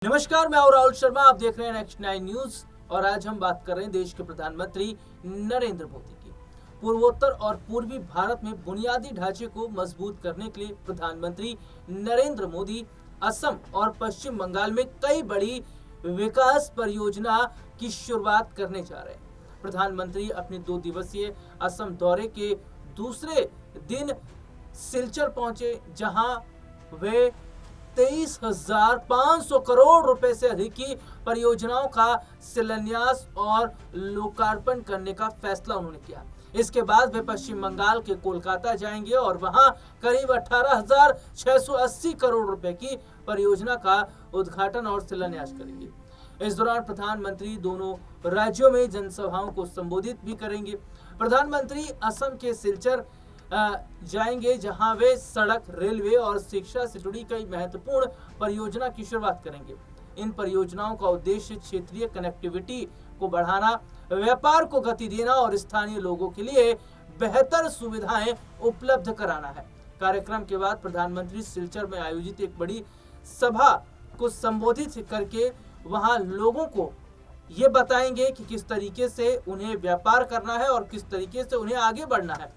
नमस्कार, मैं हूं राहुल शर्मा। आप देख रहे हैं नेक्स्ट 9 न्यूज और आज हम बात कर रहे हैं देश के प्रधानमंत्री नरेंद्र मोदी की। पूर्वोत्तर और पूर्वी भारत में बुनियादी ढांचे को मजबूत करने के लिए प्रधानमंत्री नरेंद्र मोदी असम और पश्चिम बंगाल में कई बड़ी विकास परियोजना की शुरुआत करने जा रहे हैं। प्रधानमंत्री अपने 2 दिवसीय असम दौरे के दूसरे दिन सिलचर पहुंचे, जहां वे 23,500 करोड़ रुपए से अधिक की परियोजनाओं का शिलान्यास और लोकार्पण करने का फैसला उन्होंने किया। इसके बाद वे पश्चिम बंगाल के कोलकाता जाएंगे और वहां करीब 18,680 करोड़ रुपए की परियोजना का उद्घाटन और शिलान्यास करेंगे। इस दौरान प्रधानमंत्री दोनों राज्यों में जनसभाओं को संबोधित भी करेंगे। प्रधानमंत्री असम के सिलचर जाएंगे, जहां वे सड़क, रेलवे और शिक्षा से जुड़ी कई महत्वपूर्ण परियोजना की शुरुआत करेंगे। इन परियोजनाओं का उद्देश्य क्षेत्रीय कनेक्टिविटी को बढ़ाना, व्यापार को गति देना और स्थानीय लोगों के लिए बेहतर सुविधाएं उपलब्ध कराना है। कार्यक्रम के बाद प्रधानमंत्री सिलचर में आयोजित एक बड़ी सभा को संबोधित करके वहां लोगों को ये बताएंगे कि किस तरीके से उन्हें व्यापार करना है और किस तरीके से उन्हें आगे बढ़ना है।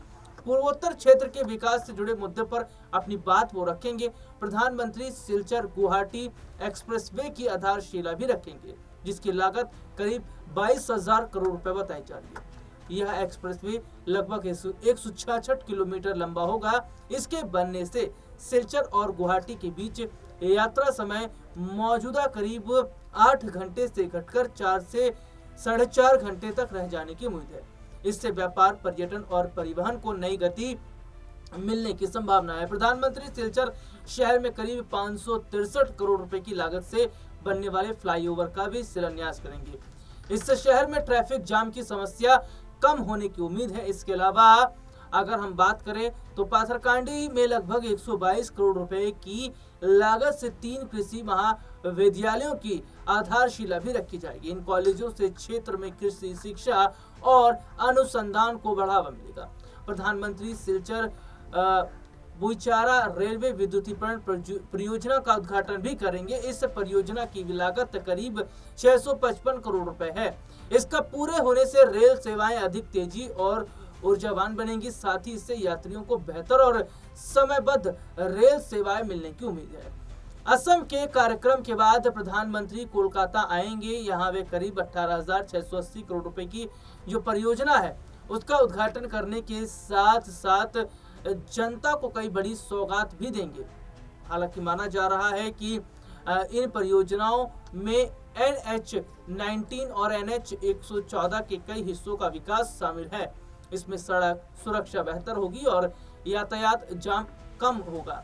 पूर्वोत्तर क्षेत्र के विकास से जुड़े मुद्दे पर अपनी बात वो रखेंगे। प्रधानमंत्री सिलचर गुवाहाटी एक्सप्रेसवे की आधारशिला भी रखेंगे, जिसकी लागत करीब 22,000 करोड़ रुपए बताई जा रही है। यह एक्सप्रेसवे लगभग 166 किलोमीटर लंबा होगा। इसके बनने से सिलचर और गुवाहाटी के बीच यात्रा समय मौजूदा करीब 8 घंटे से घटकर 4 से 4.5 घंटे तक रह जाने की उम्मीद है। इससे व्यापार, पर्यटन और परिवहन को नई गति मिलने की संभावना है। प्रधानमंत्री सिलचर शहर में करीब 563 करोड़ रुपए की लागत से बनने वाले फ्लाईओवर का भी शिलान्यास करेंगे। इससे शहर में ट्रैफिक जाम की समस्या कम होने की उम्मीद है। इसके अलावा अगर हम बात करें तो पाथरकांडी में लगभग 122 करोड़ रुपए की लागत से 3 कृषि महाविद्यालयों की आधारशिला भी रखी जाएगी। इन कॉलेजों से क्षेत्र में कृषि शिक्षा और अनुसंधान को बढ़ावा मिलेगा। प्रधानमंत्री सिलचर बुईचारा रेलवे विद्युतीकरण परियोजना का उद्घाटन भी करेंगे। इस परियोजना की लागत करीब 655 करोड़ रुपए है। इसका पूरे होने से रेल सेवाएं अधिक तेजी और ऊर्जावान बनेंगी। साथ ही इससे यात्रियों को बेहतर और समयबद्ध रेल सेवाएं मिलने की उम्मीद है। असम के कार्यक्रम के बाद प्रधानमंत्री कोलकाता आएंगे। यहाँ वे करीब 18,680 करोड़ रुपए की जो परियोजना है उसका उद्घाटन करने के साथ साथ जनता को कई बड़ी सौगात भी देंगे। हालांकि माना जा रहा है कि इन परियोजनाओं में NH-19 और NH-114 के कई हिस्सों का विकास शामिल है। इसमें सड़क सुरक्षा बेहतर होगी और यातायात जाम कम होगा।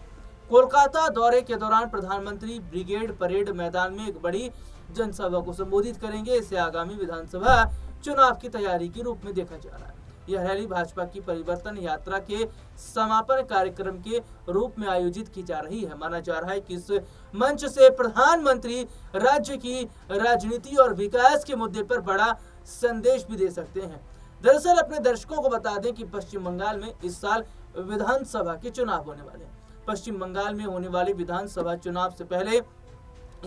कोलकाता दौरे के दौरान प्रधानमंत्री ब्रिगेड परेड मैदान में एक बड़ी जनसभा को संबोधित करेंगे। इसे आगामी विधानसभा चुनाव की तैयारी के रूप में देखा जा रहा है। यह रैली भाजपा की परिवर्तन यात्रा के समापन कार्यक्रम के रूप में आयोजित की जा रही है। माना जा रहा है कि इस मंच से प्रधानमंत्री राज्य की राजनीति और विकास के मुद्दे पर बड़ा संदेश भी दे सकते हैं। दरअसल अपने दर्शकों को बता दें कि पश्चिम बंगाल में इस साल विधानसभा के चुनाव होने वाले हैं। पश्चिम बंगाल में होने वाले विधानसभा चुनाव से पहले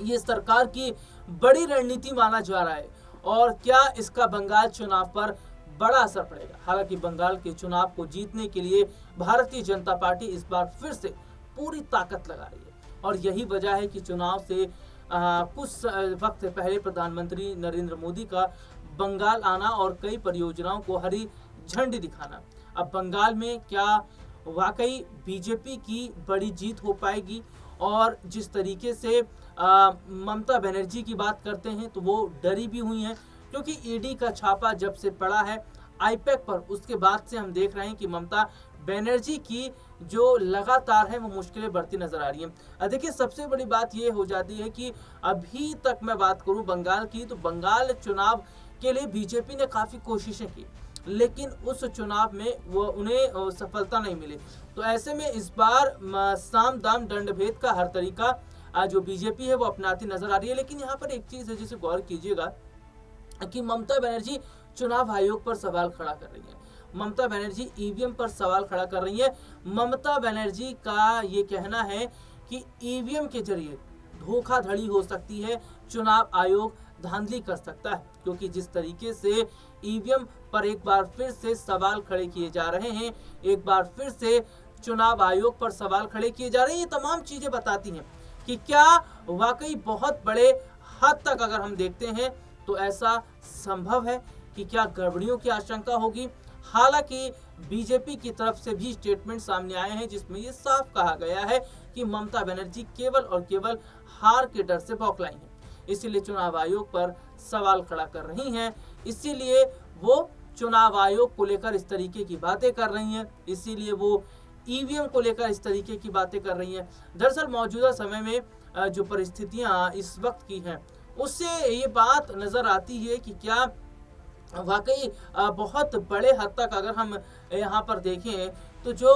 ये सरकार की बड़ी रणनीति माना जा रहा है और क्या इसका बंगाल चुनाव पर बड़ा असर पड़ेगा। हालांकि बंगाल के चुनाव को जीतने के लिए भारतीय जनता पार्टी इस बार फिर से पूरी ताकत लगा रही है और यही वजह है कि चुनाव से कुछ वक्त पहले प्रधानमंत्री नरेंद्र मोदी का बंगाल आना और कई परियोजनाओं को हरी झंडी दिखाना। अब बंगाल में क्या वाकई बीजेपी की बड़ी जीत हो पाएगी? और जिस तरीके से ममता बनर्जी की बात करते हैं तो वो डरी भी हुई हैं, क्योंकि ईडी का छापा जब से पड़ा है आईपैक पर, उसके बाद से हम देख रहे हैं कि ममता बनर्जी की जो लगातार है वो मुश्किलें बढ़ती नजर आ रही हैं। देखिए, सबसे बड़ी बात ये हो जाती है कि अभी तक मैं बात करूं बंगाल की, तो बंगाल चुनाव के लिए बीजेपी ने काफी कोशिशें की, लेकिन उस चुनाव में वो उन्हें सफलता नहीं मिली। तो ऐसे में इस बार साम दाम दंड भेद का हर तरीका जो बीजेपी है वो अपनाती नजर आ रही है। लेकिन यहाँ पर एक चीज है जिसे गौर कीजिएगा कि ममता बनर्जी चुनाव आयोग पर सवाल खड़ा कर रही है। ममता बनर्जी ईवीएम पर सवाल खड़ा कर रही है। ममता बनर्जी का ये कहना है कि ईवीएम के जरिए धोखाधड़ी हो सकती है, चुनाव आयोग धांधली कर सकता है, क्योंकि जिस तरीके से ईवीएम पर एक बार फिर से सवाल खड़े किए जा रहे हैं, एक बार फिर से चुनाव आयोग पर सवाल खड़े किए जा रहे हैं, ये तमाम चीजें बताती हैं कि क्या वाकई बहुत बड़े हद तक अगर हम देखते हैं तो ऐसा संभव है कि क्या गड़बड़ियों की आशंका होगी। हालांकि बीजेपी की तरफ से भी स्टेटमेंट सामने आए हैं जिसमें ये साफ कहा गया है कि ममता बनर्जी केवल और केवल हार के डर से बौखलाई हैं, इसीलिए चुनाव आयोग पर सवाल खड़ा कर रही हैं, इसीलिए वो चुनाव आयोग को लेकर इस तरीके की बातें कर रही हैं, इसीलिए वो ईवीएम को लेकर इस तरीके की बातें कर रही हैं। दरअसल मौजूदा समय में जो परिस्थितियां इस वक्त की हैं उससे ये बात नजर आती है कि क्या वाकई बहुत बड़े हद तक अगर हम यहाँ पर देखें तो जो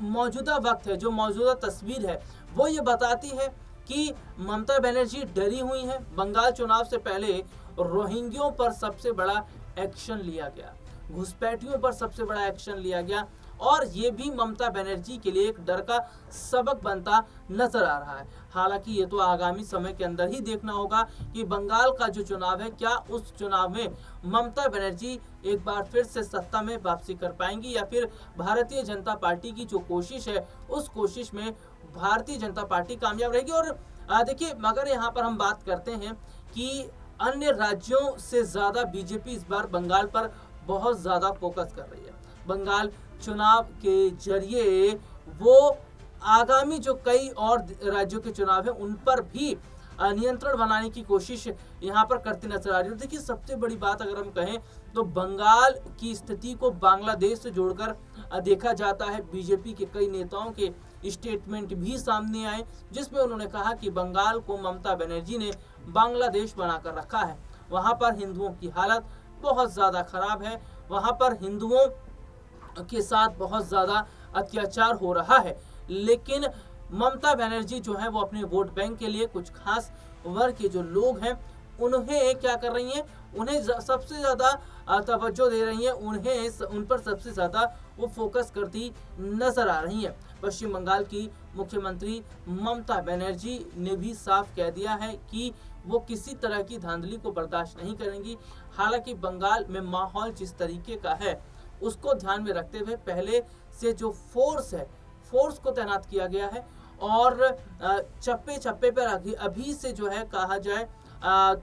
मौजूदा वक्त है, जो मौजूदा तस्वीर है, वो ये बताती है कि ममता बनर्जी डरी हुई हैं। बंगाल चुनाव से पहले रोहिंग्यों पर सबसे बड़ा एक्शन लिया गया, घुसपैठियों पर सबसे बड़ा एक्शन लिया गया, और ये भी ममता बनर्जी के लिए एक डर का सबक बनता नजर आ रहा है। हालांकि ये तो आगामी समय के अंदर ही देखना होगा कि बंगाल का जो चुनाव है, क्या उस चुनाव में ममता बनर्जी एक बार फिर से सत्ता में वापसी कर पाएंगी, या फिर भारतीय जनता पार्टी की जो कोशिश है उस कोशिश में भारतीय जनता पार्टी कामयाब रहेगी। और देखिए, अगर यहाँ पर हम बात करते हैं कि अन्य राज्यों से ज्यादा बीजेपी इस बार बंगाल पर बहुत ज्यादा फोकस कर रही है। बंगाल चुनाव के जरिए वो आगामी जो कई और राज्यों के चुनाव है उन पर भी नियंत्रण बनाने की कोशिश यहाँ पर करती नजर आ रही है। देखिए, सबसे बड़ी बात अगर हम कहें तो बंगाल की स्थिति को बांग्लादेश से जोड़कर देखा जाता है। बीजेपी के कई नेताओं के स्टेटमेंट भी सामने आए जिसमें उन्होंने कहा कि बंगाल को ममता बनर्जी ने बांग्लादेश बनाकर रखा है, वहां पर हिंदुओं की हालत बहुत ज्यादा खराब है, वहां पर हिंदुओं के साथ बहुत ज्यादा अत्याचार हो रहा है। लेकिन ममता बनर्जी जो है वो अपने वोट बैंक के लिए कुछ खास वर्ग के जो लोग हैं उन्हें क्या कर रही हैं, उन्हें सबसे ज्यादा तवज्जो दे रही हैं, उन पर सबसे ज्यादा वो फोकस करती नजर आ रही हैं। पश्चिम बंगाल की मुख्यमंत्री ममता बनर्जी ने भी साफ कह दिया है कि वो किसी तरह की धांधली को बर्दाश्त नहीं करेंगी। हालांकि बंगाल में माहौल जिस तरीके का है उसको ध्यान में रखते हुए पहले से जो फोर्स है, फोर्स को तैनात किया गया है, और चप्पे चप्पे पर अभी से जो है कहा जाए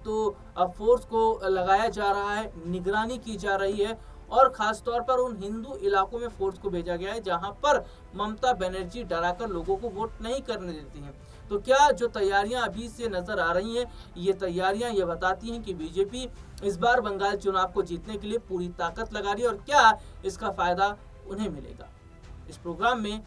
तो फोर्स को लगाया जा रहा है, निगरानी की जा रही है, और खास तौर पर उन हिंदू इलाकों में फोर्स को भेजा गया है जहां पर ममता बनर्जी डराकर लोगों को वोट नहीं करने देती हैं। तो क्या जो तैयारियां अभी से नजर आ रही हैं, ये तैयारियां ये बताती हैं कि बीजेपी इस बार बंगाल चुनाव को जीतने के लिए पूरी ताकत लगा रही है, और क्या इसका फायदा उन्हें मिलेगा। इस प्रोग्राम में